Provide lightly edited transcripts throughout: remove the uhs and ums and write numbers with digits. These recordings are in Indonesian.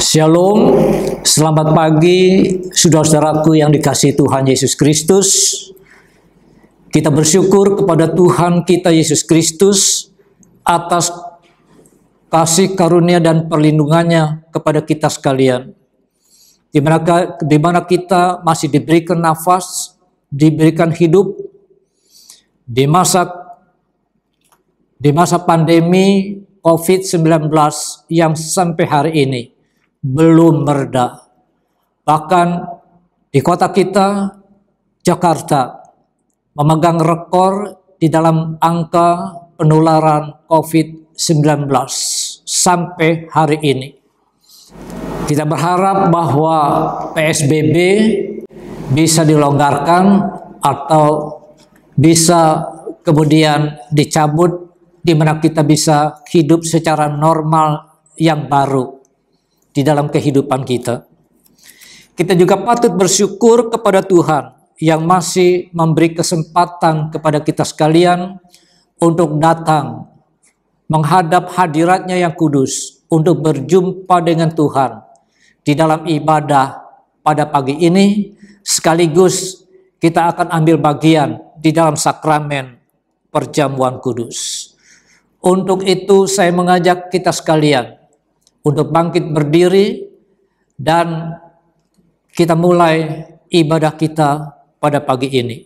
Shalom, selamat pagi saudara-saudaraku yang dikasihi Tuhan Yesus Kristus. Kita bersyukur kepada Tuhan kita Yesus Kristus atas kasih karunia dan perlindungannya kepada kita sekalian. Di mana kita masih diberikan nafas, diberikan hidup di masa pandemi COVID-19 yang sampai hari ini belum mereda. Bahkan di kota kita, Jakarta, memegang rekor di dalam angka penularan COVID-19 sampai hari ini. Kita berharap bahwa PSBB bisa dilonggarkan atau bisa kemudian dicabut, di mana kita bisa hidup secara normal yang baru di dalam kehidupan kita. Kita juga patut bersyukur kepada Tuhan yang masih memberi kesempatan kepada kita sekalian untuk datang menghadap hadiratnya yang kudus, untuk berjumpa dengan Tuhan di dalam ibadah pada pagi ini, sekaligus kita akan ambil bagian di dalam sakramen perjamuan kudus. Untuk itu saya mengajak kita sekalian untuk bangkit berdiri dan kita mulai ibadah kita pada pagi ini.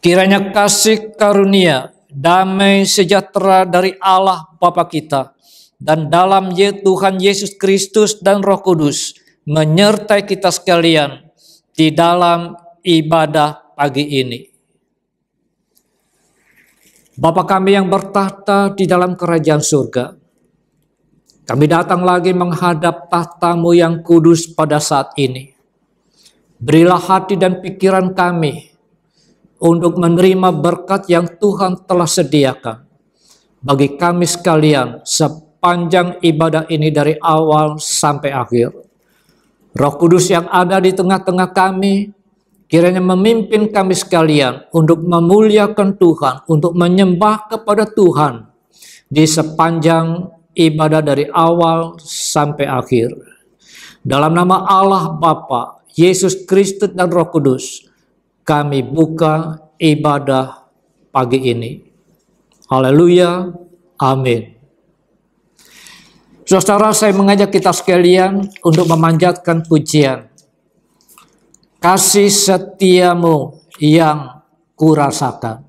Kiranya kasih karunia, damai sejahtera dari Allah Bapa kita dan dalam Tuhan Yesus Kristus dan Roh Kudus menyertai kita sekalian di dalam ibadah pagi ini. Bapa kami yang bertahta di dalam kerajaan surga, kami datang lagi menghadap tahta-Mu yang kudus pada saat ini. Berilah hati dan pikiran kami untuk menerima berkat yang Tuhan telah sediakan bagi kami sekalian sepanjang ibadah ini dari awal sampai akhir. Roh Kudus yang ada di tengah-tengah kami, kiranya memimpin kami sekalian untuk memuliakan Tuhan, untuk menyembah kepada Tuhan di sepanjang ibadah dari awal sampai akhir. Dalam nama Allah Bapa, Yesus Kristus dan Roh Kudus, kami buka ibadah pagi ini. Haleluya, amin. Saudara, saya mengajak kita sekalian untuk memanjatkan pujian. Kasih setiamu yang kurasakan.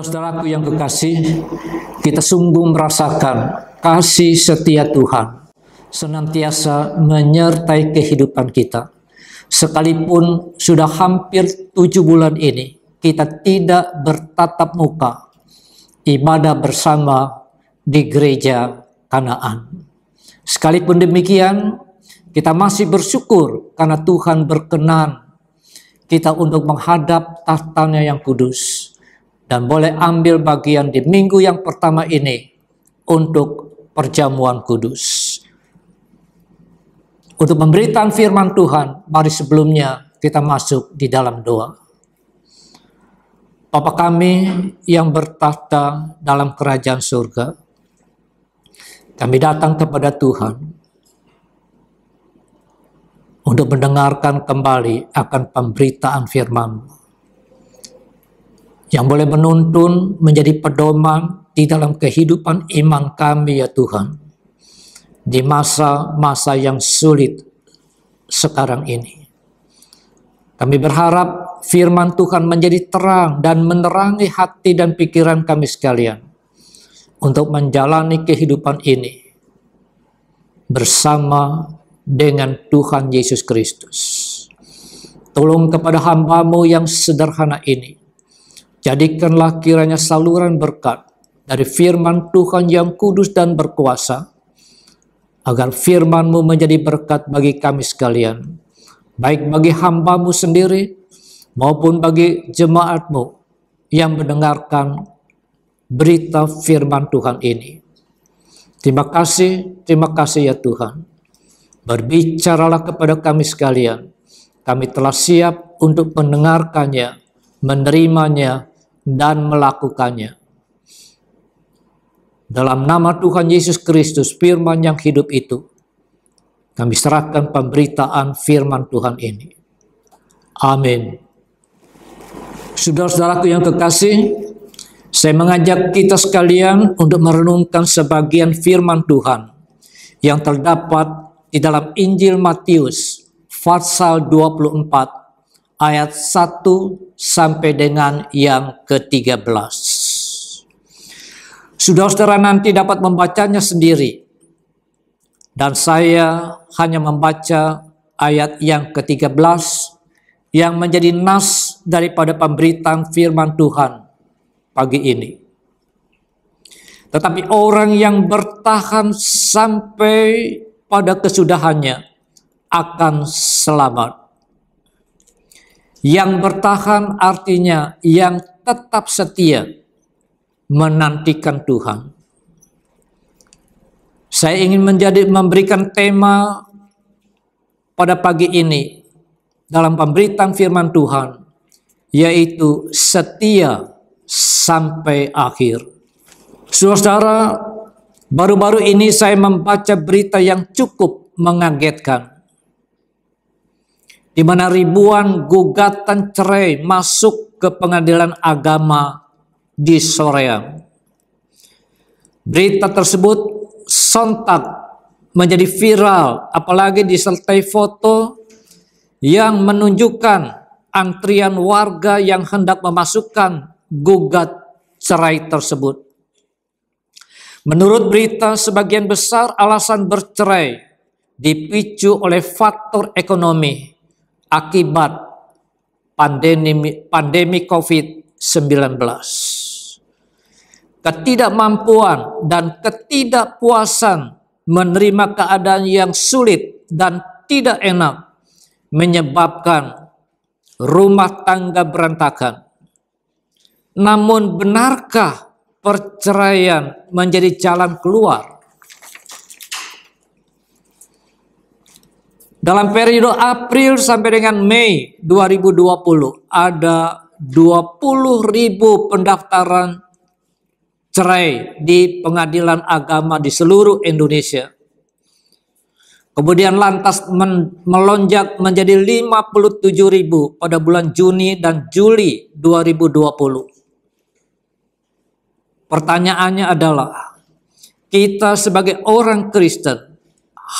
Saudara-saudaraku yang kekasih, kita sungguh merasakan kasih setia Tuhan senantiasa menyertai kehidupan kita. Sekalipun sudah hampir 7 bulan ini, kita tidak bertatap muka ibadah bersama di gereja Kanaan. Sekalipun demikian, kita masih bersyukur karena Tuhan berkenan kita untuk menghadap tahtanya yang kudus dan boleh ambil bagian di minggu yang pertama ini untuk perjamuan kudus. Untuk memberikan firman Tuhan, mari sebelumnya kita masuk di dalam doa. Bapa kami yang bertahta dalam kerajaan surga, kami datang kepada Tuhan untuk mendengarkan kembali akan pemberitaan firman-Mu yang boleh menuntun menjadi pedoman di dalam kehidupan iman kami ya Tuhan, di masa-masa yang sulit sekarang ini. Kami berharap firman Tuhan menjadi terang dan menerangi hati dan pikiran kami sekalian untuk menjalani kehidupan ini bersama dengan Tuhan Yesus Kristus. Tolong kepada hamba-Mu yang sederhana ini, jadikanlah kiranya saluran berkat dari firman Tuhan yang kudus dan berkuasa, agar firman-Mu menjadi berkat bagi kami sekalian, baik bagi hamba-Mu sendiri, maupun bagi jemaat-Mu yang mendengarkan berita firman Tuhan ini. Terima kasih ya Tuhan. Berbicaralah kepada kami sekalian. Kami telah siap untuk mendengarkannya, menerimanya, dan melakukannya. Dalam nama Tuhan Yesus Kristus, firman yang hidup itu, kami serahkan pemberitaan firman Tuhan ini. Amin. Saudara-saudaraku yang kekasih, saya mengajak kita sekalian untuk merenungkan sebagian firman Tuhan yang terdapat di dalam Injil Matius pasal 24 ayat 1 sampai dengan yang ke-13. Saudara-saudara nanti dapat membacanya sendiri, dan saya hanya membaca ayat yang ke-13 yang menjadi nas daripada pemberitaan firman Tuhan pagi ini. Tetapi orang yang bertahan sampai pada kesudahannya akan selamat. Yang bertahan artinya yang tetap setia menantikan Tuhan. Saya ingin memberikan tema pada pagi ini dalam pemberitaan firman Tuhan, yaitu setia sampai akhir. Saudara, baru-baru ini saya membaca berita yang cukup mengagetkan, di mana ribuan gugatan cerai masuk ke pengadilan agama di Soreang. Berita tersebut sontak menjadi viral, apalagi disertai foto yang menunjukkan antrian warga yang hendak memasukkan gugat cerai tersebut. Menurut berita, sebagian besar alasan bercerai dipicu oleh faktor ekonomi akibat pandemi COVID-19. Ketidakmampuan dan ketidakpuasan menerima keadaan yang sulit dan tidak enak menyebabkan rumah tangga berantakan. Namun benarkah perceraian menjadi jalan keluar? Dalam periode April sampai dengan Mei 2020 ada 20.000 pendaftaran cerai di pengadilan agama di seluruh Indonesia. Kemudian lantas melonjak menjadi 57.000 pada bulan Juni dan Juli 2020. Pertanyaannya adalah, kita sebagai orang Kristen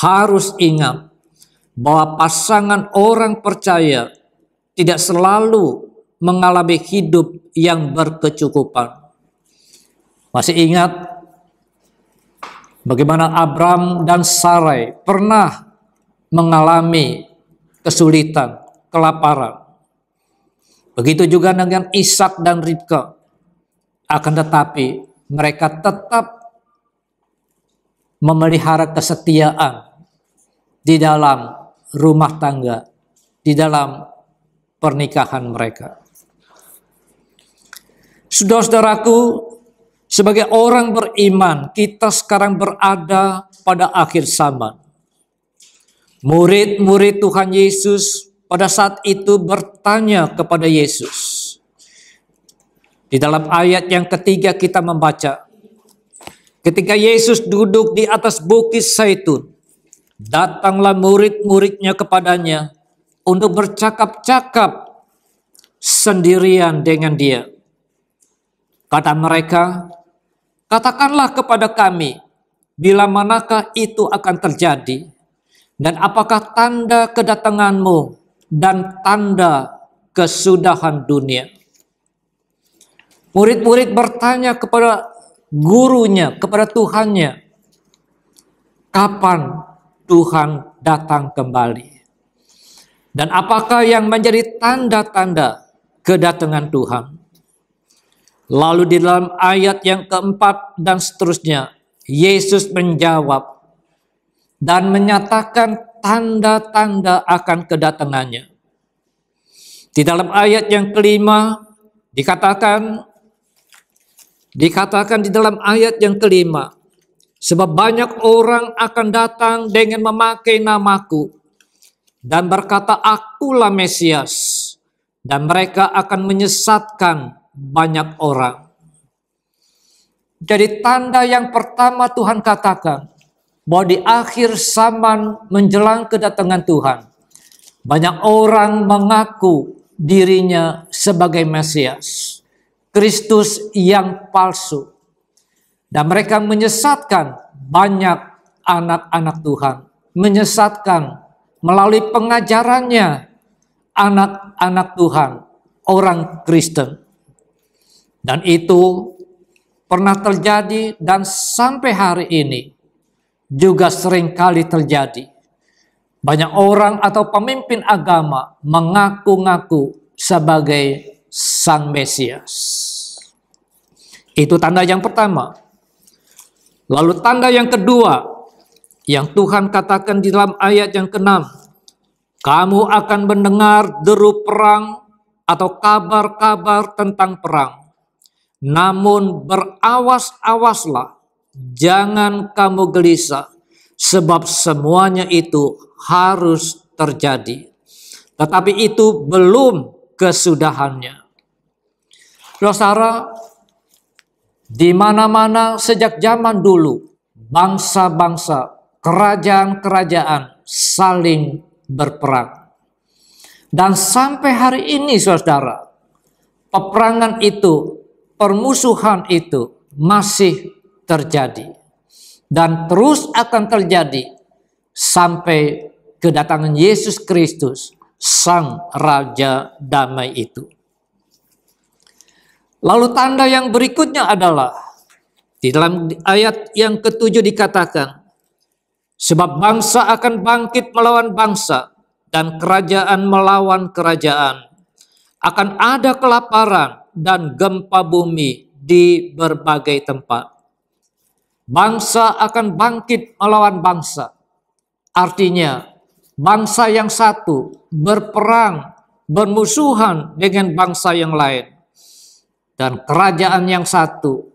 harus ingat bahwa pasangan orang percaya tidak selalu mengalami hidup yang berkecukupan. Masih ingat bagaimana Abram dan Sarai pernah mengalami kesulitan, kelaparan. Begitu juga dengan Ishak dan Ribka. Akan tetapi mereka tetap memelihara kesetiaan di dalam rumah tangga, di dalam pernikahan mereka. Saudara-saudaraku, sebagai orang beriman, kita sekarang berada pada akhir zaman. Murid-murid Tuhan Yesus pada saat itu bertanya kepada Yesus. Di dalam ayat yang ketiga kita membaca, ketika Yesus duduk di atas bukit Zaitun, datanglah murid-muridnya kepadanya untuk bercakap-cakap sendirian dengan dia. Kata mereka, katakanlah kepada kami, bila manakah itu akan terjadi, dan apakah tanda kedatanganmu dan tanda kesudahan dunia. Murid-murid bertanya kepada gurunya, kepada Tuhannya, kapan Tuhan datang kembali? Dan apakah yang menjadi tanda-tanda kedatangan Tuhan? Lalu di dalam ayat yang keempat dan seterusnya, Yesus menjawab dan menyatakan tanda-tanda akan kedatangannya. Di dalam ayat yang kelima dikatakan di dalam ayat yang kelima, sebab banyak orang akan datang dengan memakai namaku dan berkata, akulah Mesias, dan mereka akan menyesatkan banyak orang. Jadi tanda yang pertama Tuhan katakan, bahwa di akhir zaman menjelang kedatangan Tuhan, banyak orang mengaku dirinya sebagai Mesias, Kristus yang palsu. Dan mereka menyesatkan banyak anak-anak Tuhan. Menyesatkan melalui pengajarannya anak-anak Tuhan, orang Kristen. Dan itu pernah terjadi dan sampai hari ini juga seringkali terjadi. Banyak orang atau pemimpin agama mengaku-ngaku sebagai Sang Mesias. Itu tanda yang pertama. Lalu tanda yang kedua, yang Tuhan katakan di dalam ayat yang ke-6. Kamu akan mendengar deru perang atau kabar-kabar tentang perang. Namun berawas-awaslah, jangan kamu gelisah, sebab semuanya itu harus terjadi. Tetapi itu belum kesudahannya. Saudara, di mana-mana sejak zaman dulu, bangsa-bangsa, kerajaan-kerajaan saling berperang. Dan sampai hari ini, saudara, peperangan itu, permusuhan itu masih terjadi. Dan terus akan terjadi sampai kedatangan Yesus Kristus, Sang Raja Damai itu. Lalu tanda yang berikutnya adalah di dalam ayat yang ke-7 dikatakan, sebab bangsa akan bangkit melawan bangsa dan kerajaan melawan kerajaan. Akan ada kelaparan dan gempa bumi di berbagai tempat. Bangsa akan bangkit melawan bangsa. Artinya bangsa yang satu berperang, bermusuhan dengan bangsa yang lain. Dan kerajaan yang satu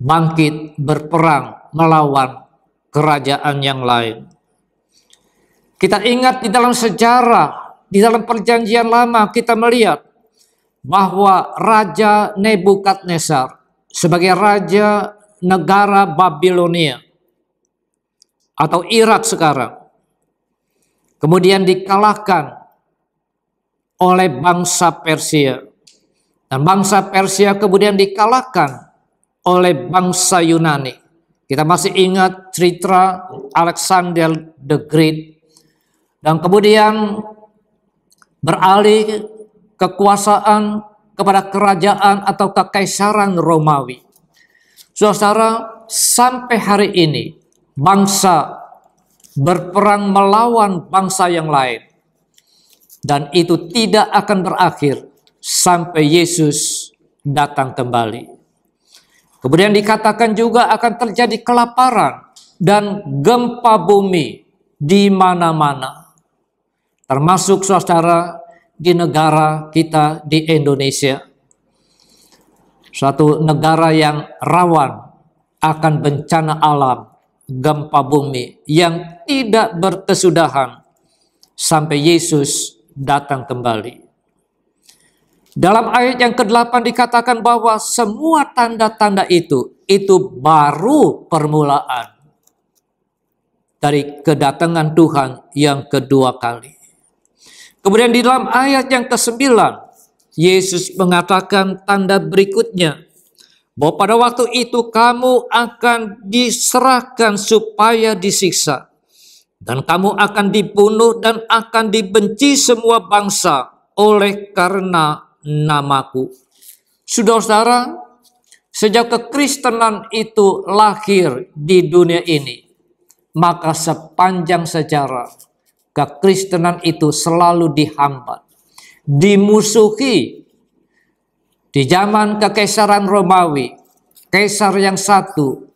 bangkit berperang melawan kerajaan yang lain. Kita ingat di dalam sejarah, di dalam perjanjian lama kita melihat bahwa Raja Nebukadnezar sebagai raja negara Babilonia atau Irak sekarang, kemudian dikalahkan oleh bangsa Persia. Dan bangsa Persia kemudian dikalahkan oleh bangsa Yunani. Kita masih ingat cerita Alexander the Great. Dan kemudian beralih kekuasaan kepada kerajaan atau kekaisaran Romawi. Saudara, sampai hari ini bangsa berperang melawan bangsa yang lain. Dan itu tidak akan berakhir sampai Yesus datang kembali. Kemudian dikatakan juga akan terjadi kelaparan dan gempa bumi di mana-mana. Termasuk saudara di negara kita di Indonesia. Suatu negara yang rawan akan bencana alam, gempa bumi yang tidak berkesudahan sampai Yesus datang kembali. Dalam ayat yang ke-8 dikatakan bahwa semua tanda-tanda itu baru permulaan dari kedatangan Tuhan yang kedua kali. Kemudian di dalam ayat yang ke-9, Yesus mengatakan tanda berikutnya, bahwa pada waktu itu kamu akan diserahkan supaya disiksa, dan kamu akan dibunuh dan akan dibenci semua bangsa oleh karena namaku. Saudara, sejak kekristenan itu lahir di dunia ini, maka sepanjang sejarah kekristenan itu selalu dihambat, dimusuhi. Di zaman kekaisaran Romawi, kaisar yang satu,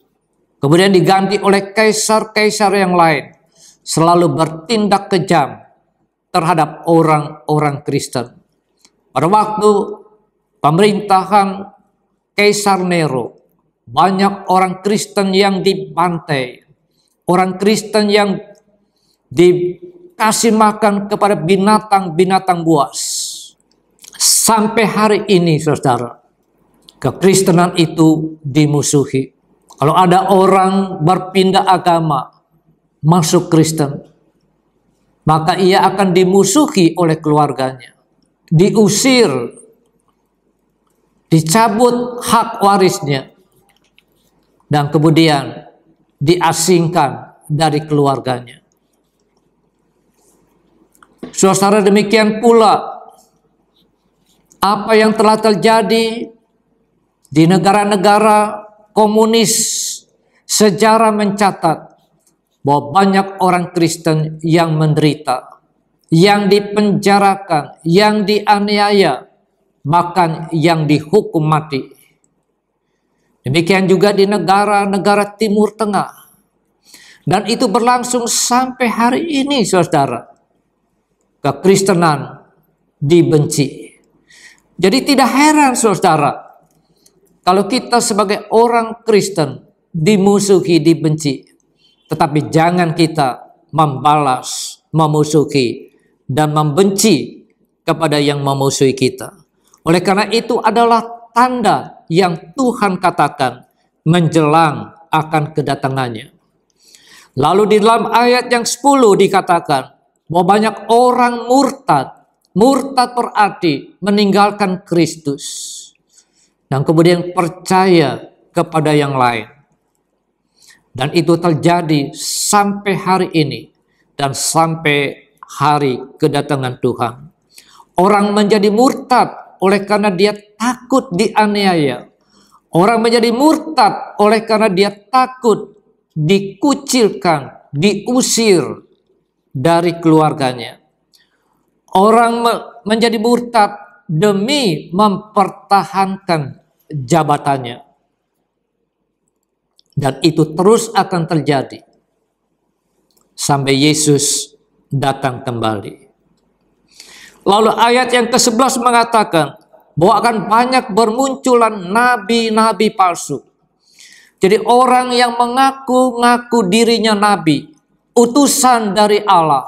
kemudian diganti oleh kaisar-kaisar yang lain, selalu bertindak kejam terhadap orang-orang Kristen. Pada waktu pemerintahan Kaisar Nero, banyak orang Kristen yang dibantai, orang Kristen yang dikasih makan kepada binatang-binatang buas. Sampai hari ini, saudara, kekristenan itu dimusuhi. Kalau ada orang berpindah agama, masuk Kristen, maka ia akan dimusuhi oleh keluarganya, diusir, dicabut hak warisnya, dan kemudian diasingkan dari keluarganya. Saudara, demikian pula apa yang telah terjadi di negara-negara komunis. Sejarah mencatat bahwa banyak orang Kristen yang menderita, yang dipenjarakan, yang dianiaya, bahkan yang dihukum mati. Demikian juga di negara-negara Timur Tengah. Dan itu berlangsung sampai hari ini, saudara. Kekristenan dibenci. Jadi tidak heran, saudara, kalau kita sebagai orang Kristen dimusuhi, dibenci. Tetapi jangan kita membalas, memusuhi, dan membenci kepada yang memusuhi kita. Oleh karena itu adalah tanda yang Tuhan katakan menjelang akan kedatangannya. Lalu di dalam ayat yang 10 dikatakan bahwa banyak orang murtad. Murtad berarti meninggalkan Kristus dan kemudian percaya kepada yang lain. Dan itu terjadi sampai hari ini dan sampai hari kedatangan Tuhan. Orang menjadi murtad oleh karena dia takut dianiaya. Orang menjadi murtad oleh karena dia takut dikucilkan, diusir dari keluarganya. Orang menjadi murtad demi mempertahankan jabatannya. Dan itu terus akan terjadi sampai Yesus datang kembali. Lalu ayat yang ke-11 mengatakan bahwa akan banyak bermunculan nabi-nabi palsu. Jadi orang yang mengaku-ngaku dirinya nabi, utusan dari Allah,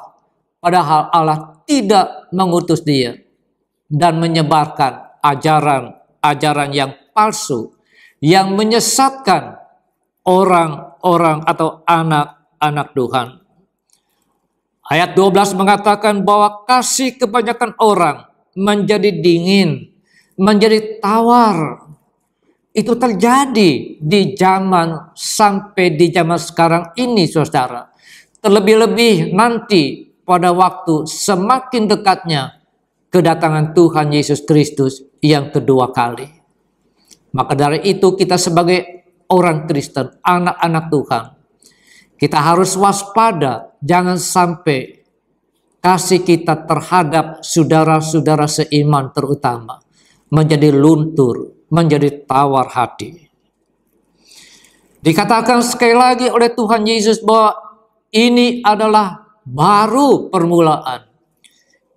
padahal Allah tidak mengutus dia dan menyebarkan ajaran-ajaran yang palsu yang menyesatkan orang-orang atau anak-anak Tuhan. Ayat 12 mengatakan bahwa kasih kebanyakan orang menjadi dingin, menjadi tawar. Itu terjadi di zaman sampai di zaman sekarang ini, saudara. Terlebih-lebih nanti pada waktu semakin dekatnya kedatangan Tuhan Yesus Kristus yang kedua kali. Maka dari itu kita sebagai orang Kristen, anak-anak Tuhan. Kita harus waspada, jangan sampai kasih kita terhadap saudara-saudara seiman terutama menjadi luntur, menjadi tawar hati. Dikatakan sekali lagi oleh Tuhan Yesus bahwa ini adalah baru permulaan.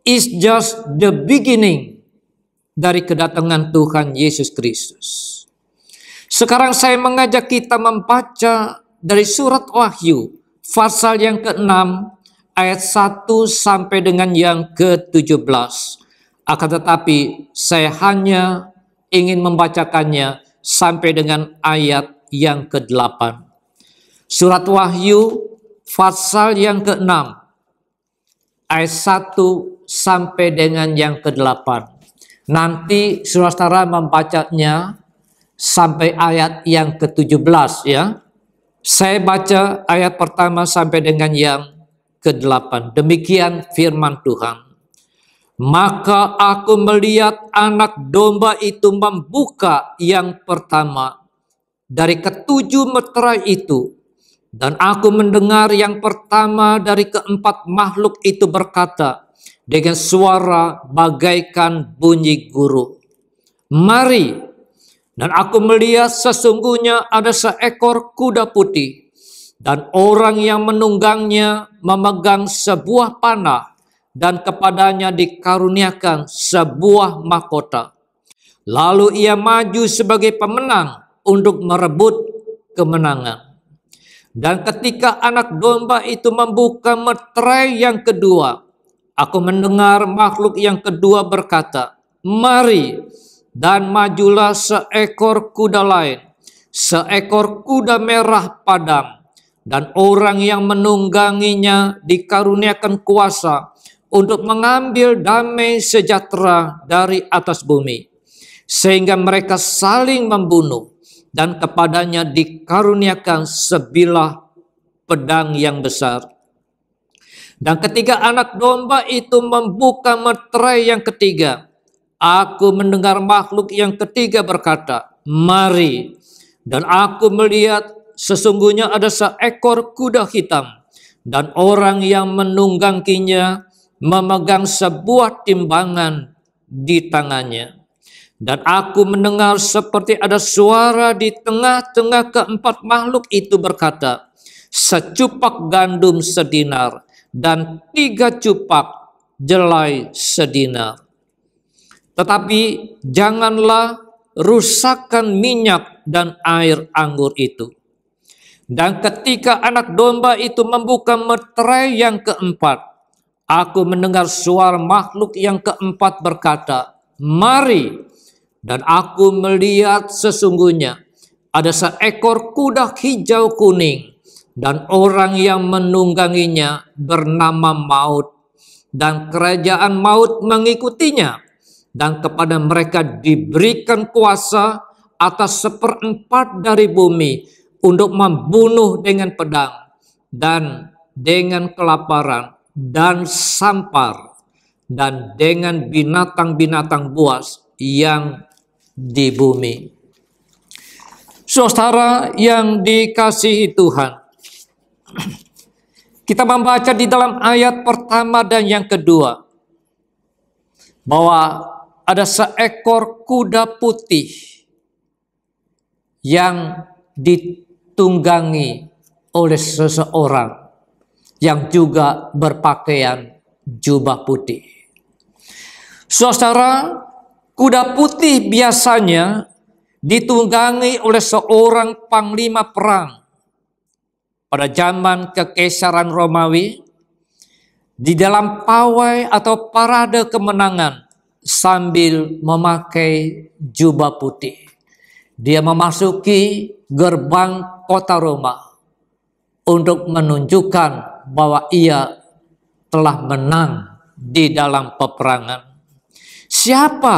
It's just the beginning dari kedatangan Tuhan Yesus Kristus. Sekarang saya mengajak kita membaca dari surat Wahyu, pasal yang ke-6, ayat 1 sampai dengan yang ke-17. Akan tetapi saya hanya ingin membacakannya sampai dengan ayat yang ke-8. Surat Wahyu, pasal yang ke-6, ayat 1 sampai dengan yang ke-8. Nanti saudara membacanya sampai ayat yang ke-17 ya. Saya baca ayat pertama sampai dengan yang ke-8. Demikian firman Tuhan. Maka aku melihat anak domba itu membuka yang pertama dari ketujuh meterai itu. Dan aku mendengar yang pertama dari keempat makhluk itu berkata dengan suara bagaikan bunyi guru. Mari. Dan aku melihat sesungguhnya ada seekor kuda putih. Dan orang yang menunggangnya memegang sebuah panah. Dan kepadanya dikaruniakan sebuah mahkota. Lalu ia maju sebagai pemenang untuk merebut kemenangan. Dan ketika anak domba itu membuka meterai yang kedua, aku mendengar makhluk yang kedua berkata, mari. Dan majulah seekor kuda lain, seekor kuda merah padam. Dan orang yang menungganginya dikaruniakan kuasa untuk mengambil damai sejahtera dari atas bumi. Sehingga mereka saling membunuh. Dan kepadanya dikaruniakan sebilah pedang yang besar. Dan ketika anak domba itu membuka meterai yang ketiga, aku mendengar makhluk yang ketiga berkata, mari. Dan aku melihat sesungguhnya ada seekor kuda hitam. Dan orang yang menungganginya memegang sebuah timbangan di tangannya. Dan aku mendengar seperti ada suara di tengah-tengah keempat makhluk itu berkata, secupak gandum sedinar dan 3 cupak jelai sedinar. Tetapi janganlah rusakkan minyak dan air anggur itu. Dan ketika anak domba itu membuka meterai yang keempat, aku mendengar suara makhluk yang keempat berkata, mari. Dan aku melihat sesungguhnya ada seekor kuda hijau kuning. Dan orang yang menungganginya bernama Maut. Dan kerajaan maut mengikutinya. Dan kepada mereka diberikan kuasa atas 1/4 dari bumi untuk membunuh dengan pedang dan dengan kelaparan dan sampar dan dengan binatang-binatang buas yang di bumi. Saudara yang dikasihi Tuhan, kita membaca di dalam ayat pertama dan yang kedua bahwa ada seekor kuda putih yang ditunggangi oleh seseorang yang juga berpakaian jubah putih. Saudara, kuda putih biasanya ditunggangi oleh seorang panglima perang. Pada zaman Kekaisaran Romawi, di dalam pawai atau parade kemenangan, sambil memakai jubah putih, dia memasuki gerbang kota Roma untuk menunjukkan bahwa ia telah menang di dalam peperangan. Siapa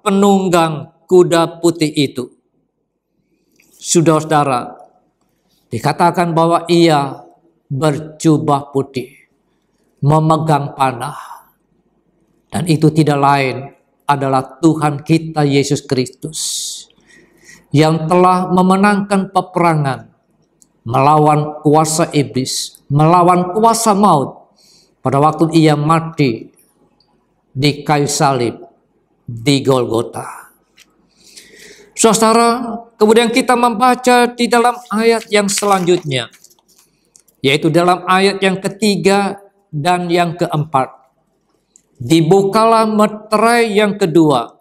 penunggang kuda putih itu? Saudara-saudara, dikatakan bahwa ia berjubah putih, memegang panah. Dan itu tidak lain adalah Tuhan kita Yesus Kristus. yang telah memenangkan peperangan melawan kuasa iblis, melawan kuasa maut pada waktu ia mati di kayu salib di Golgota. Saudara, kemudian kita membaca di dalam ayat yang selanjutnya, yaitu dalam ayat yang ketiga dan yang keempat. Dibukalah meterai yang kedua.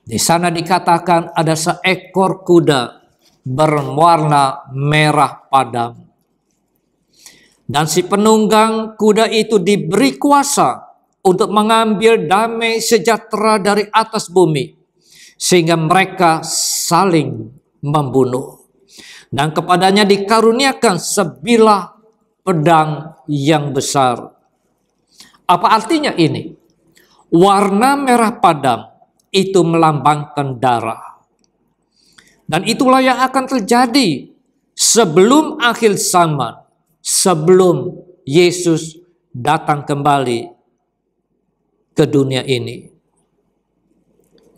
Di sana dikatakan ada seekor kuda berwarna merah padam. Dan si penunggang kuda itu diberi kuasa untuk mengambil damai sejahtera dari atas bumi, sehingga mereka saling membunuh. Dan kepadanya dikaruniakan sebilah pedang yang besar. Apa artinya ini? Warna merah padam itu melambangkan darah. Dan itulah yang akan terjadi sebelum akhir zaman, sebelum Yesus datang kembali ke dunia ini.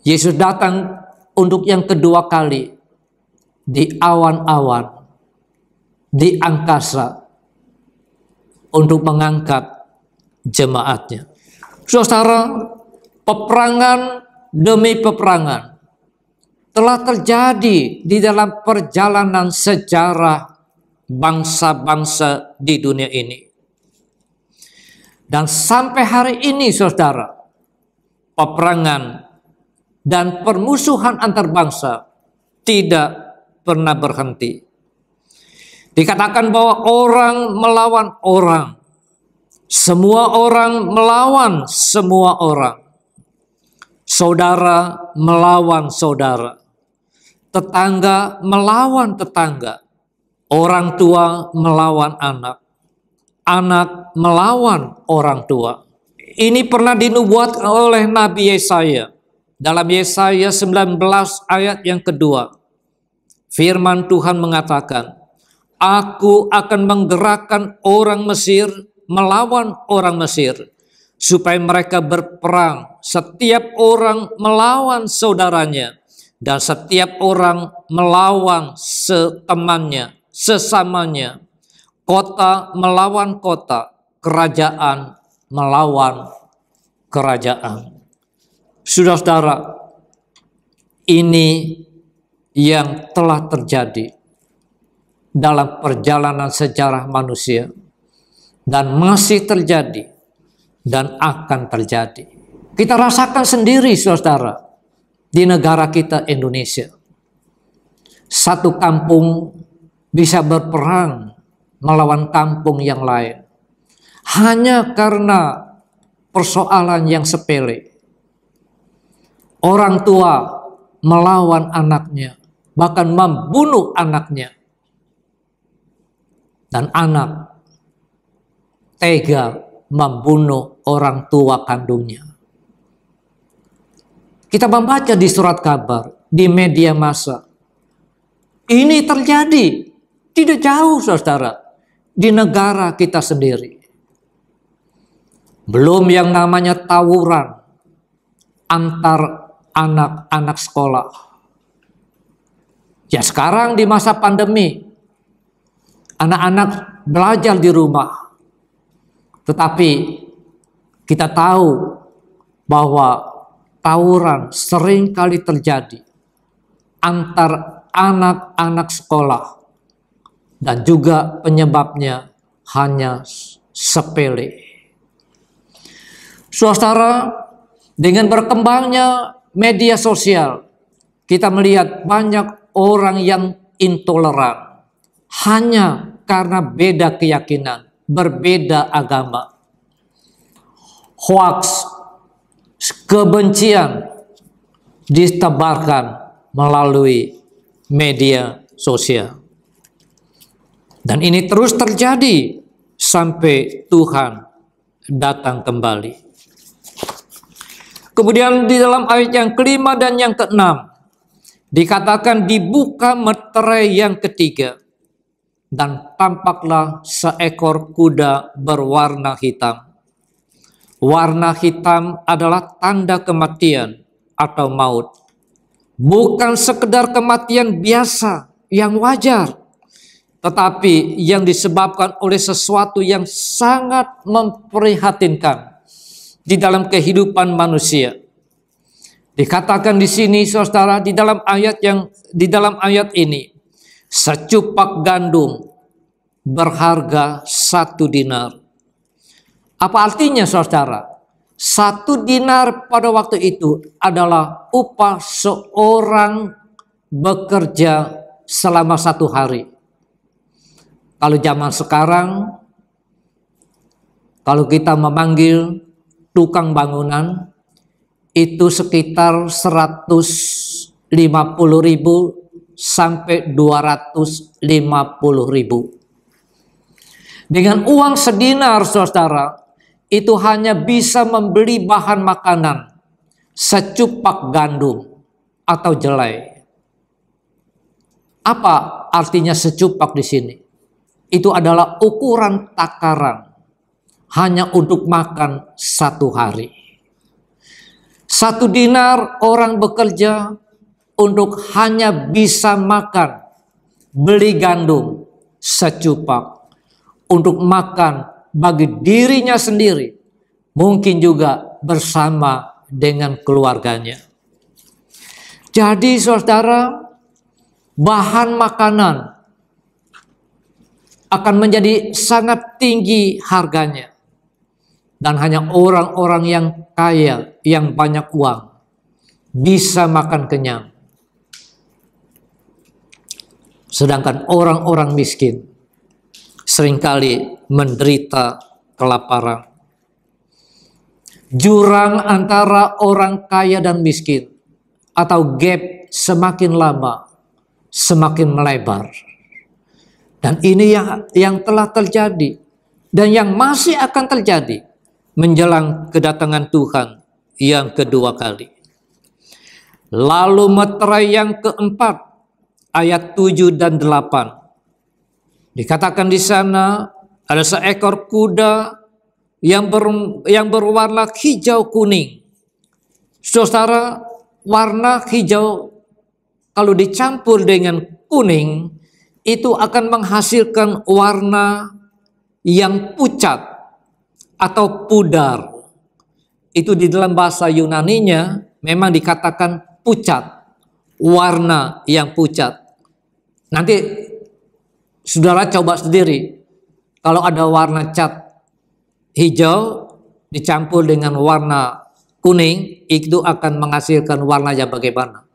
Yesus datang untuk yang kedua kali di awan-awan, di angkasa, untuk mengangkat jemaatnya. Saudara, peperangan demi peperangan telah terjadi di dalam perjalanan sejarah bangsa-bangsa di dunia ini. Dan sampai hari ini, saudara, peperangan dan permusuhan antar bangsa tidak pernah berhenti. Dikatakan bahwa orang melawan orang, semua orang melawan semua orang, saudara melawan saudara, tetangga melawan tetangga, orang tua melawan anak, anak melawan orang tua. Ini pernah dinubuat oleh Nabi Yesaya. Dalam Yesaya 19 ayat yang kedua, firman Tuhan mengatakan, Aku akan menggerakkan orang Mesir melawan orang Mesir, supaya mereka berperang, setiap orang melawan saudaranya, dan setiap orang melawan temannya, sesamanya, kota melawan kota, kerajaan melawan kerajaan. Saudara-saudara, ini yang telah terjadi dalam perjalanan sejarah manusia dan masih terjadi dan akan terjadi. Kita rasakan sendiri, saudara, di negara kita Indonesia. Satu kampung bisa berperang melawan kampung yang lain hanya karena persoalan yang sepele. Orang tua melawan anaknya, bahkan membunuh anaknya. Dan anak tega membunuh orang tua kandungnya. Kita membaca di surat kabar, di media massa. Ini terjadi tidak jauh, saudara, di negara kita sendiri. Belum yang namanya tawuran antar anak-anak sekolah. Ya sekarang di masa pandemi, anak-anak belajar di rumah. Tetapi kita tahu bahwa tawuran sering kali terjadi antar anak-anak sekolah. Dan juga penyebabnya hanya sepele. Saudara, dengan berkembangnya media sosial, kita melihat banyak orang yang intoleran hanya karena beda keyakinan, berbeda agama. Hoaks, kebencian ditebarkan melalui media sosial. Dan ini terus terjadi sampai Tuhan datang kembali. Kemudian di dalam ayat yang kelima dan yang keenam, dikatakan dibuka meterai yang ketiga, dan tampaklah seekor kuda berwarna hitam. Warna hitam adalah tanda kematian atau maut. bukan sekedar kematian biasa yang wajar, tetapi yang disebabkan oleh sesuatu yang sangat memprihatinkan di dalam kehidupan manusia. Dikatakan di sini, saudara, di dalam ayat ini, secupak gandum berharga 1 dinar. Apa artinya, saudara? 1 dinar pada waktu itu adalah upah seorang bekerja selama 1 hari. Kalau zaman sekarang, kalau kita memanggil tukang bangunan, itu sekitar 150.000 sampai 250.000. Dengan uang sedinar, saudara, itu hanya bisa membeli bahan makanan, secupak gandum atau jelai. Apa artinya secupak di sini? Itu adalah ukuran takaran, hanya untuk makan 1 hari. 1 dinar orang bekerja untuk hanya bisa makan, beli gandum secupak, untuk makan bagi dirinya sendiri, mungkin juga bersama dengan keluarganya. Jadi, saudara, bahan makanan akan menjadi sangat tinggi harganya, dan hanya orang-orang yang kaya, yang banyak uang, bisa makan kenyang. Sedangkan orang-orang miskin seringkali menderita kelaparan. Jurang antara orang kaya dan miskin, atau gap, semakin lama semakin melebar. Dan ini yang telah terjadi dan yang masih akan terjadi menjelang kedatangan Tuhan yang kedua kali. Lalu meterai yang keempat, ayat 7 dan 8. Dikatakan di sana ada seekor kuda yang berwarna hijau kuning. Saudara, warna hijau kalau dicampur dengan kuning itu akan menghasilkan warna yang pucat atau pudar. Itu di dalam bahasa Yunaninya memang dikatakan pucat, warna yang pucat. Nanti saudara coba sendiri, kalau ada warna cat hijau dicampur dengan warna kuning, itu akan menghasilkan warna yang bagaimana?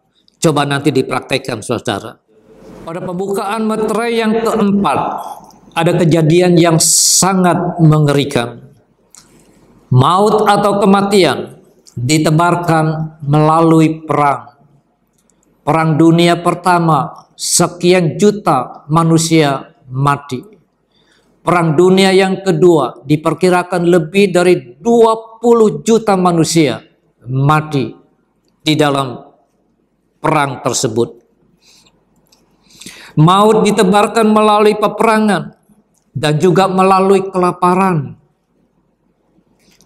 Coba nanti dipraktekkan, saudara. Pada pembukaan meterai yang keempat, ada kejadian yang sangat mengerikan. Maut atau kematian ditebarkan melalui perang. Perang dunia pertama, sekian juta manusia mati. Perang dunia yang kedua, diperkirakan lebih dari 20 juta manusia mati di dalam perang tersebut. Maut ditebarkan melalui peperangan dan juga melalui kelaparan.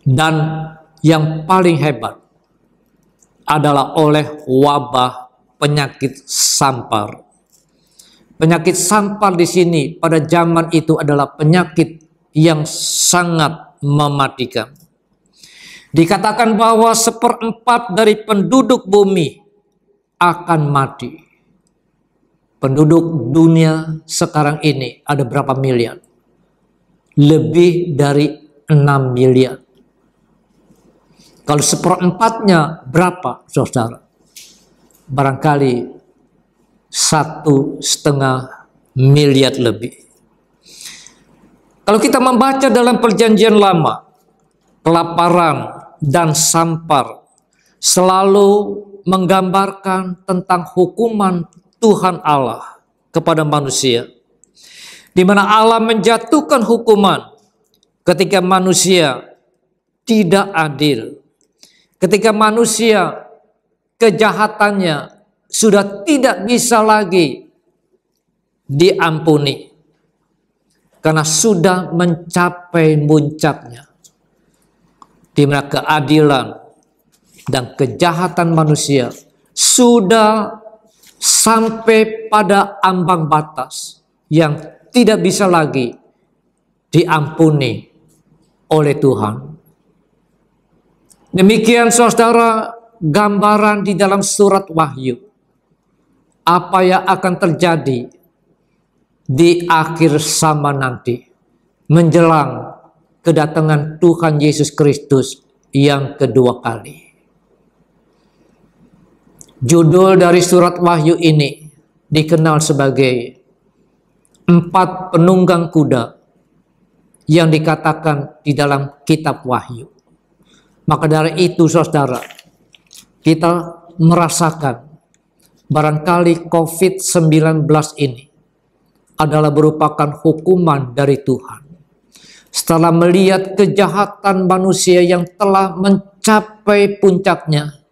Dan yang paling hebat adalah oleh wabah penyakit sampar. Penyakit sampar di sini pada zaman itu adalah penyakit yang sangat mematikan. Dikatakan bahwa 1/4 dari penduduk bumi akan mati. Penduduk dunia sekarang ini ada berapa miliar? Lebih dari 6 miliar. Kalau 1/4-nya berapa, saudara? Barangkali 1,5 miliar lebih. Kalau kita membaca dalam Perjanjian Lama, kelaparan dan sampar selalu menggambarkan tentang hukuman Tuhan Allah kepada manusia, di mana Allah menjatuhkan hukuman ketika manusia tidak adil, ketika manusia kejahatannya sudah tidak bisa lagi diampuni karena sudah mencapai puncaknya, di mana keadilan dan kejahatan manusia sudah sampai pada ambang batas yang tidak bisa lagi diampuni oleh Tuhan. Demikian saudara gambaran di dalam surat Wahyu. Apa yang akan terjadi di akhir zaman nanti menjelang kedatangan Tuhan Yesus Kristus yang kedua kali. Judul dari surat Wahyu ini dikenal sebagai 4 penunggang kuda yang dikatakan di dalam kitab Wahyu. Maka dari itu saudara, kita merasakan barangkali COVID-19 ini adalah merupakan hukuman dari Tuhan. Setelah melihat kejahatan manusia yang telah mencapai puncaknya,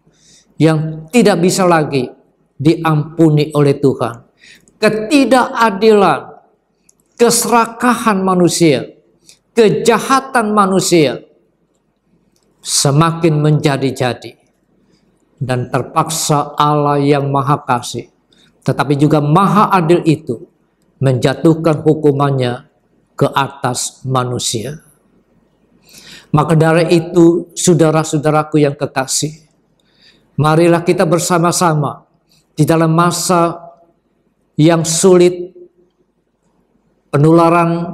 yang tidak bisa lagi diampuni oleh Tuhan. Ketidakadilan, keserakahan manusia, kejahatan manusia semakin menjadi-jadi. Dan terpaksa Allah yang Maha Kasih, tetapi juga Maha Adil itu menjatuhkan hukumannya ke atas manusia. Maka dari itu, saudara-saudaraku yang kekasih, marilah kita bersama-sama di dalam masa yang sulit penularan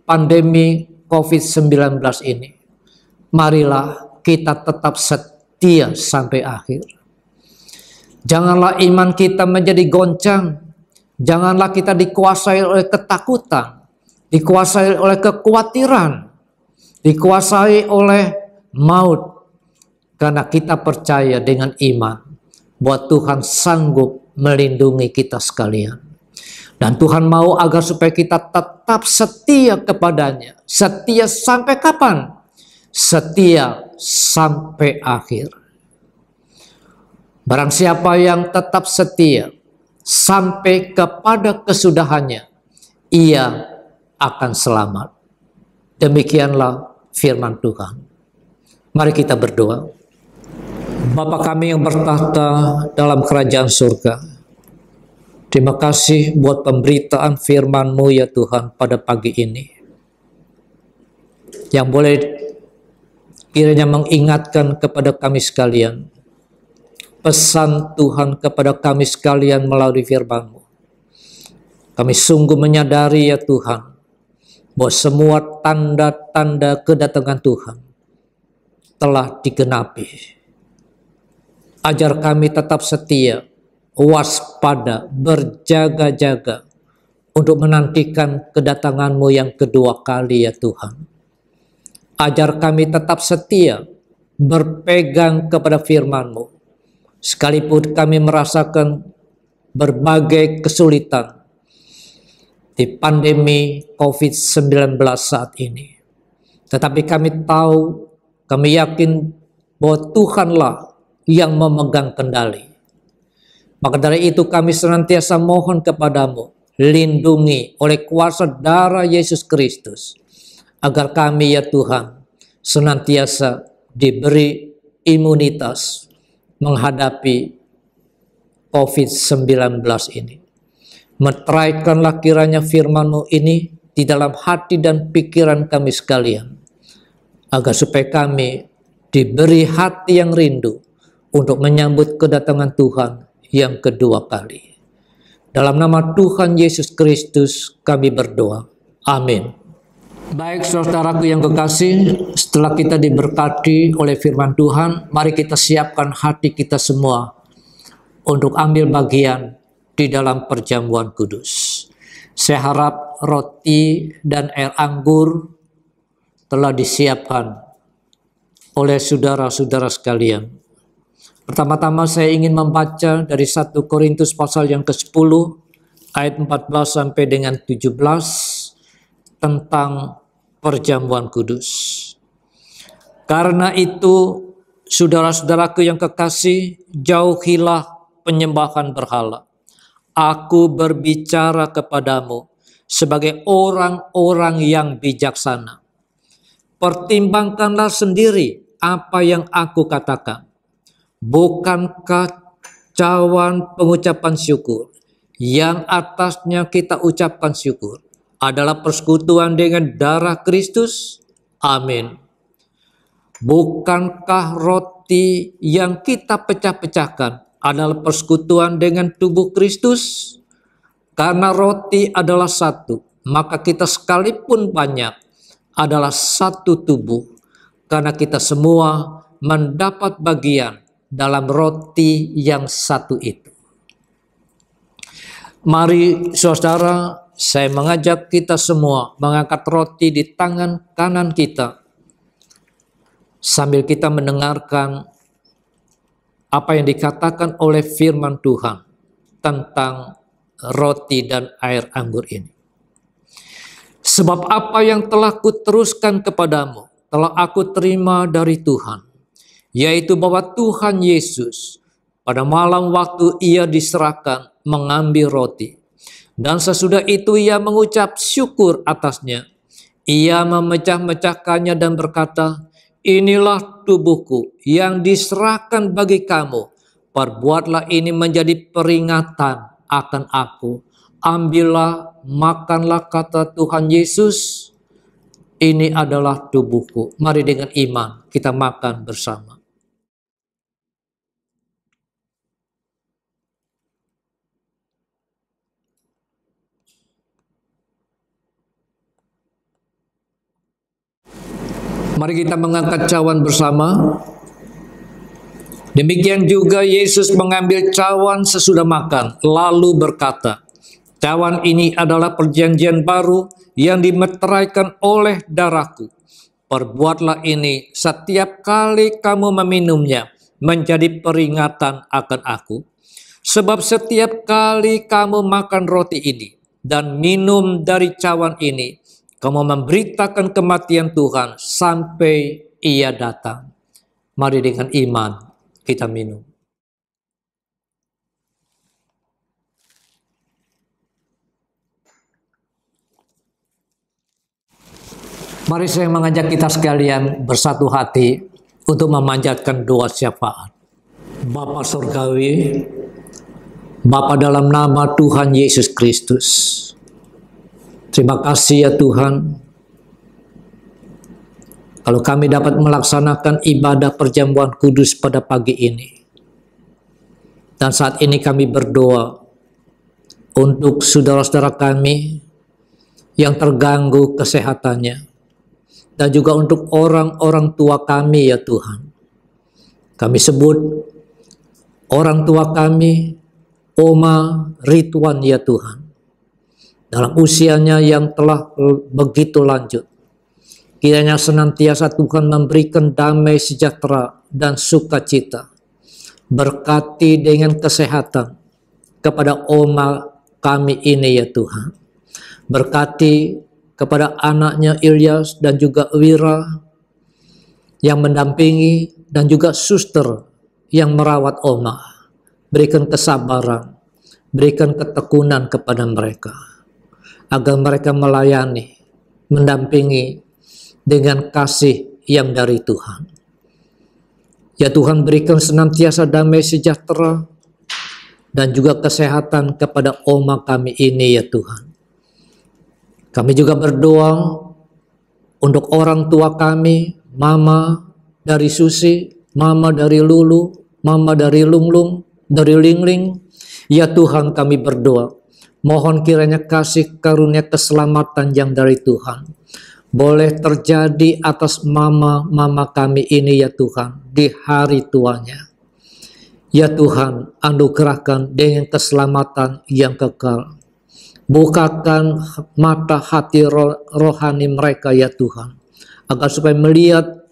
pandemi COVID-19 ini. Marilah kita tetap setia sampai akhir. Janganlah iman kita menjadi goncang. Janganlah kita dikuasai oleh ketakutan, dikuasai oleh kekhawatiran, dikuasai oleh maut. Karena kita percaya dengan iman bahwa Tuhan sanggup melindungi kita sekalian. Dan Tuhan mau agar supaya kita tetap setia kepadanya. Setia sampai kapan? Setia sampai akhir. Barang siapa yang tetap setia sampai kepada kesudahannya, ia akan selamat. Demikianlah firman Tuhan. Mari kita berdoa. Bapa kami yang bertahta dalam kerajaan surga, terima kasih buat pemberitaan firman-Mu ya Tuhan pada pagi ini, yang boleh kiranya mengingatkan kepada kami sekalian pesan Tuhan kepada kami sekalian melalui firman-Mu. Kami sungguh menyadari ya Tuhan bahwa semua tanda-tanda kedatangan Tuhan telah digenapi. Ajar kami tetap setia, waspada, berjaga-jaga untuk menantikan kedatangan-Mu yang kedua kali ya Tuhan. Ajar kami tetap setia, berpegang kepada firman-Mu. Sekalipun kami merasakan berbagai kesulitan di pandemi COVID-19 saat ini. Tetapi kami tahu, kami yakin bahwa Tuhanlah yang memegang kendali. Maka dari itu kami senantiasa mohon kepadamu, lindungi oleh kuasa darah Yesus Kristus, agar kami ya Tuhan senantiasa diberi imunitas menghadapi COVID-19 ini. Meteraikanlah kiranya firman-Mu ini di dalam hati dan pikiran kami sekalian, agar supaya kami diberi hati yang rindu untuk menyambut kedatangan Tuhan yang kedua kali. Dalam nama Tuhan Yesus Kristus kami berdoa. Amin. Baik saudaraku yang kekasih, setelah kita diberkati oleh firman Tuhan, mari kita siapkan hati kita semua untuk ambil bagian di dalam perjamuan kudus. Saya harap roti dan air anggur telah disiapkan oleh saudara-saudara sekalian. Pertama-tama saya ingin membaca dari 1 Korintus pasal yang ke-10 ayat 14 sampai dengan 17 tentang perjamuan kudus. Karena itu, saudara-saudaraku yang kekasih, jauhilah penyembahan berhala. Aku berbicara kepadamu sebagai orang-orang yang bijaksana. Pertimbangkanlah sendiri apa yang aku katakan. Bukankah cawan pengucapan syukur yang atasnya kita ucapkan syukur adalah persekutuan dengan darah Kristus. Amin. Bukankah roti yang kita pecah-pecahkan adalah persekutuan dengan tubuh Kristus? Karena roti adalah satu, maka kita sekalipun banyak adalah satu tubuh, karena kita semua mendapat bagian dalam roti yang satu itu. Mari saudara, saya mengajak kita semua mengangkat roti di tangan kanan kita, sambil kita mendengarkan apa yang dikatakan oleh firman Tuhan tentang roti dan air anggur ini. Sebab apa yang telah kuteruskan kepadamu, telah aku terima dari Tuhan, yaitu bahwa Tuhan Yesus pada malam waktu ia diserahkan mengambil roti, dan sesudah itu ia mengucap syukur atasnya. Ia memecah-mecahkannya dan berkata, inilah tubuhku yang diserahkan bagi kamu. Perbuatlah ini menjadi peringatan akan aku. Ambillah, makanlah, kata Tuhan Yesus. Ini adalah tubuhku. Mari dengan iman kita makan bersama. Mari kita mengangkat cawan bersama. Demikian juga Yesus mengambil cawan sesudah makan, lalu berkata, cawan ini adalah perjanjian baru yang dimeteraikan oleh darahku. Perbuatlah ini setiap kali kamu meminumnya, menjadi peringatan akan aku. Sebab setiap kali kamu makan roti ini dan minum dari cawan ini, kamu memberitakan kematian Tuhan sampai ia datang. Mari dengan iman kita minum. Mari saya mengajak kita sekalian bersatu hati untuk memanjatkan doa syafaat. Bapa Surgawi, Bapa dalam nama Tuhan Yesus Kristus, terima kasih ya Tuhan, kalau kami dapat melaksanakan ibadah perjamuan kudus pada pagi ini. Dan saat ini kami berdoa untuk saudara-saudara kami yang terganggu kesehatannya, dan juga untuk orang-orang tua kami ya Tuhan. Kami sebut orang tua kami, Oma Ridwan ya Tuhan, dalam usianya yang telah begitu lanjut. Kiranya senantiasa Tuhan memberikan damai sejahtera dan sukacita. Berkati dengan kesehatan kepada Oma kami ini ya Tuhan. Berkati kepada anaknya Ilyas dan juga Wira yang mendampingi, dan juga suster yang merawat Oma. Berikan kesabaran, berikan ketekunan kepada mereka, agar mereka melayani, mendampingi dengan kasih yang dari Tuhan. Ya Tuhan, berikan senantiasa damai sejahtera dan juga kesehatan kepada Oma kami ini ya Tuhan. Kami juga berdoa untuk orang tua kami, Mama dari Susi, Mama dari Lulu, Mama dari Lunglung, dari Lingling. Ya Tuhan, kami berdoa, mohon kiranya kasih karunia keselamatan yang dari Tuhan boleh terjadi atas mama kami ini ya Tuhan di hari tuanya. Ya Tuhan, anugerahkan dengan keselamatan yang kekal. Bukakan mata hati rohani mereka ya Tuhan, agar supaya melihat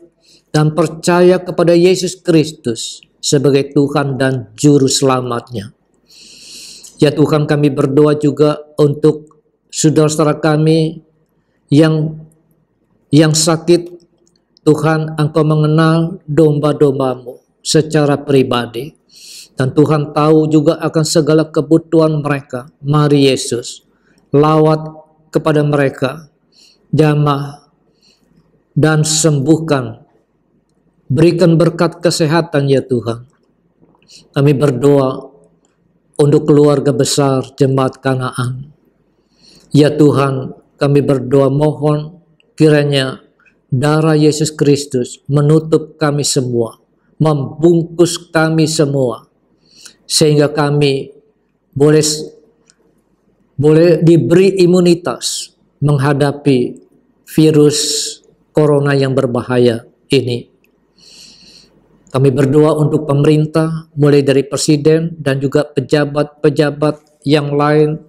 dan percaya kepada Yesus Kristus sebagai Tuhan dan Juru Selamatnya. Ya Tuhan, kami berdoa juga untuk saudara-saudara kami yang sakit. Tuhan, Engkau mengenal domba-dombamu secara pribadi, dan Tuhan tahu juga akan segala kebutuhan mereka. Mari Yesus, lawat kepada mereka, jamah dan sembuhkan, berikan berkat kesehatan ya Tuhan. Kami berdoa untuk keluarga besar Jemaat Kanaan. Ya Tuhan, kami berdoa mohon kiranya darah Yesus Kristus menutup kami semua, membungkus kami semua, sehingga kami boleh diberi imunitas menghadapi virus corona yang berbahaya ini. Kami berdoa untuk pemerintah, mulai dari presiden dan juga pejabat-pejabat yang lain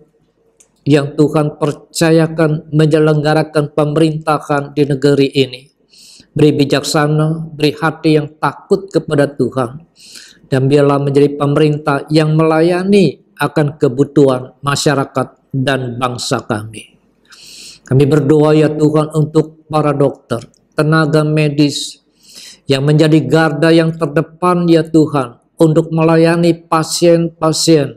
yang Tuhan percayakan menyelenggarakan pemerintahan di negeri ini. Beri bijaksana, beri hati yang takut kepada Tuhan, dan biarlah menjadi pemerintah yang melayani akan kebutuhan masyarakat dan bangsa kami. Kami berdoa ya Tuhan untuk para dokter, tenaga medis yang menjadi garda yang terdepan ya Tuhan untuk melayani pasien-pasien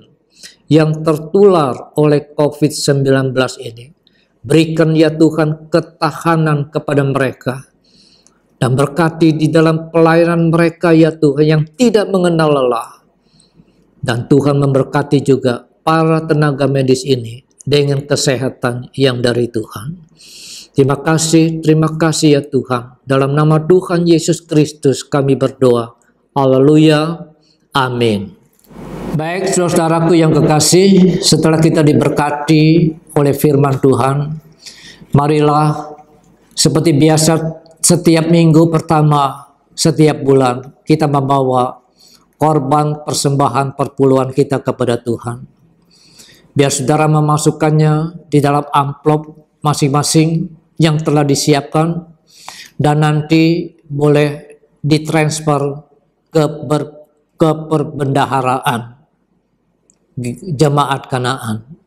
yang tertular oleh COVID-19 ini. Berikan ya Tuhan ketahanan kepada mereka, dan berkati di dalam pelayanan mereka ya Tuhan yang tidak mengenal lelah. Dan Tuhan memberkati juga para tenaga medis ini dengan kesehatan yang dari Tuhan. Terima kasih ya Tuhan. Dalam nama Tuhan Yesus Kristus kami berdoa. Haleluya. Amin. Baik saudaraku yang kekasih, setelah kita diberkati oleh firman Tuhan, marilah seperti biasa setiap minggu pertama setiap bulan kita membawa korban persembahan perpuluhan kita kepada Tuhan. Biar saudara memasukkannya di dalam amplop masing-masing yang telah disiapkan, dan nanti boleh ditransfer ke perbendaharaan Jemaat Kanaan.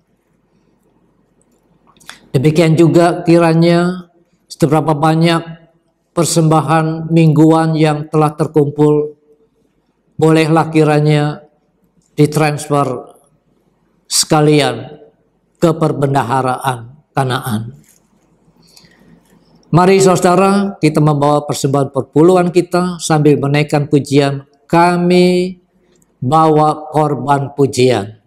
Demikian juga kiranya seberapa banyak persembahan mingguan yang telah terkumpul, bolehlah kiranya ditransfer sekalian ke perbendaharaan Kanaan. Mari saudara, kita membawa persembahan perpuluhan kita sambil menaikkan pujian, kami bawa korban pujian.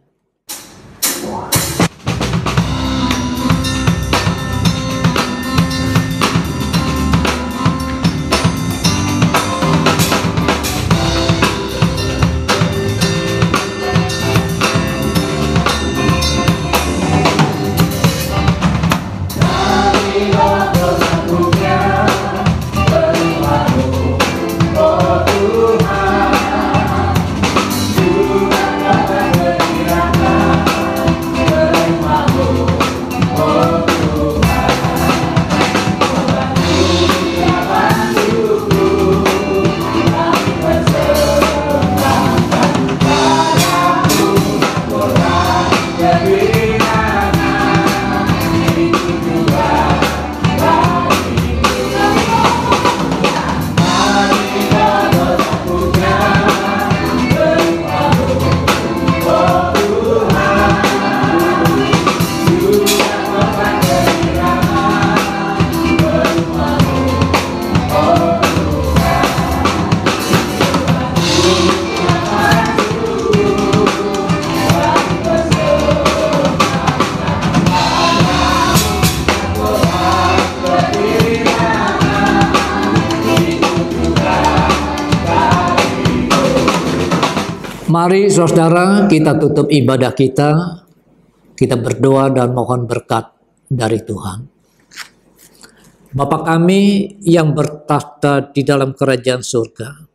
Mari saudara, kita tutup ibadah kita berdoa dan mohon berkat dari Tuhan. Bapa kami yang bertahta di dalam kerajaan surga,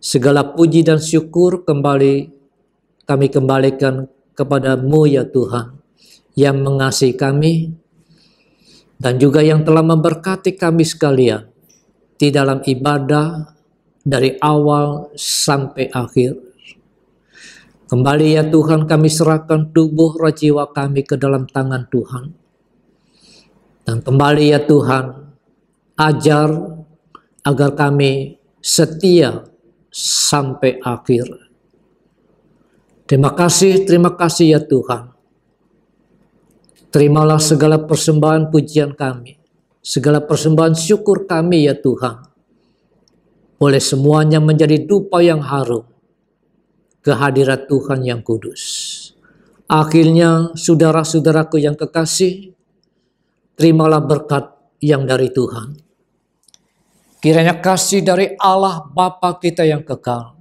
segala puji dan syukur kami kembalikan kepada-Mu ya Tuhan, yang mengasihi kami dan juga yang telah memberkati kami sekalian di dalam ibadah dari awal sampai akhir. Kembali ya Tuhan, kami serahkan tubuh roh jiwa kami ke dalam tangan Tuhan. Dan kembali ya Tuhan, ajar agar kami setia sampai akhir. Terima kasih ya Tuhan. Terimalah segala persembahan pujian kami, segala persembahan syukur kami ya Tuhan. Boleh semuanya menjadi dupa yang harum kehadirat Tuhan yang kudus. Akhirnya, saudara-saudaraku yang kekasih, terimalah berkat yang dari Tuhan. Kiranya kasih dari Allah Bapa kita yang kekal,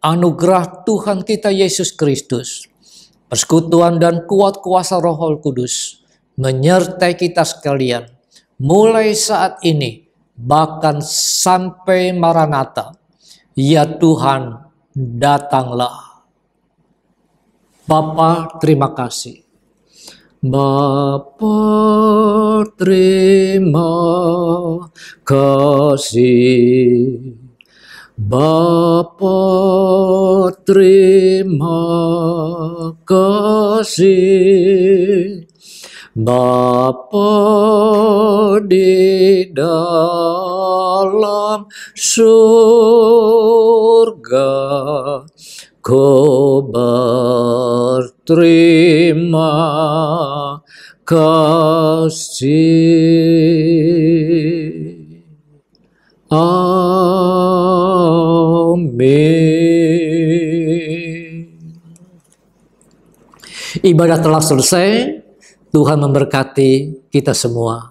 anugerah Tuhan kita Yesus Kristus, persekutuan dan kuat kuasa Roh Kudus menyertai kita sekalian, mulai saat ini bahkan sampai Maranatha. Ya Tuhan, datanglah. Bapa, terima kasih. Bapa, terima kasih. Bapa, terima kasih. Bapa di dalam surga, ku berterima kasih. Amin. Ibadah telah selesai. Tuhan memberkati kita semua.